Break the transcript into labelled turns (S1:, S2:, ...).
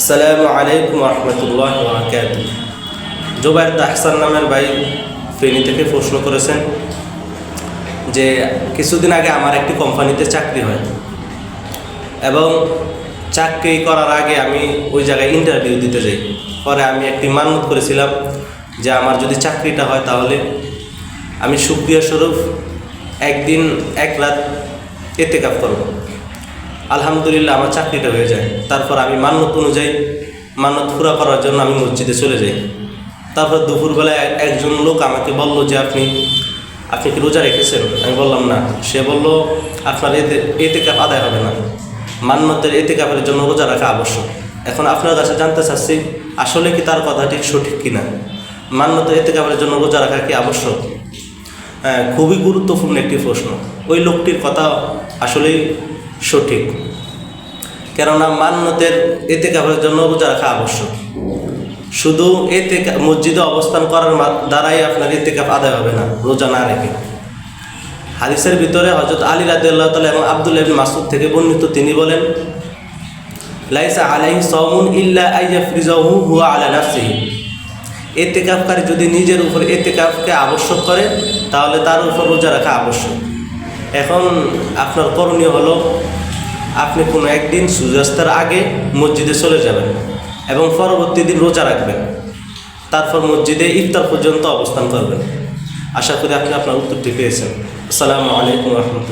S1: আসসালামু আলাইকুম রহমতুল্লাহ বারাকাতুহু। জুবাইর তাহসান নামের ভাই ফেনী থেকে প্রশ্ন করেছেন যে কিছুদিন আগে আমার একটি কোম্পানিতে চাকরি হয় এবং চাকরি করার আগে আমি ওই জায়গায় ইন্টারভিউ দিতে যাই। পরে আমি একটি মান্যত করেছিলাম যে আমার যদি চাকরিটা হয় তাহলে আমি শুকরিয়া স্বরূপ একদিন এক রাত ইতিকাফ করব। আলহামদুলিল্লাহ আমার চাকরিটা হয়ে যায়। তারপর আমি মান্যত অনুযায়ী মান্যত পুরা করার জন্য আমি মসজিদে চলে যাই। তারপর দুপুরবেলায় একজন লোক আমাকে বলল যে আপনি কি রোজা রেখেছেন? আমি বললাম না। সে বলল আপনার ইতিকাফ আদায় হবে না, মান্যতের ইতিকাফের জন্য রোজা রাখা আবশ্যক। এখন আপনার কাছে জানতে চাচ্ছি আসলে কি তার কথাটি সঠিক কিনা, মান্যতের ইতিকাফের জন্য রোজা রাখা কি আবশ্যক? খুবই গুরুত্বপূর্ণ একটি প্রশ্ন। ওই লোকটির কথা আসলেই সঠিক, কেননা মান্যতের ইতিকাফের জন্য রোজা রাখা আবশ্যক। শুধু মসজিদে অবস্থান করার দ্বারাই আপনার ইতিকাফ আদায় হবে না, রোজা না রেখে। হাদিসের ভিতরে হযরত আলী রাদিয়াল্লাহু তাআলা এবং আব্দুল্লাহ ইবনে মাসউদ থেকে বর্ণিত, তিনি বলেন লাইসা আলাইহি সাওমুন ইল্লা আইয়াফরিজাহু হুয়া আলা নাফসিহি। ইতিকাফকারী যদি নিজের উপর ইতিকাফকে আবশ্যক করে তাহলে তার উপর রোজা রাখা আবশ্যক। এখন আপনার করণীয় হলো আপনি কোনো একদিন সূর্যাস্তের আগে মসজিদে চলে যাবেন এবং পরবর্তী দিন রোজা রাখবেন। তারপর মসজিদে ইফতার পর্যন্ত অবস্থান করবেন। আশা করি আপনি আপনার উত্তরটি পেয়েছেন। আসসালামু আলাইকুম রহমতুল্লাহ।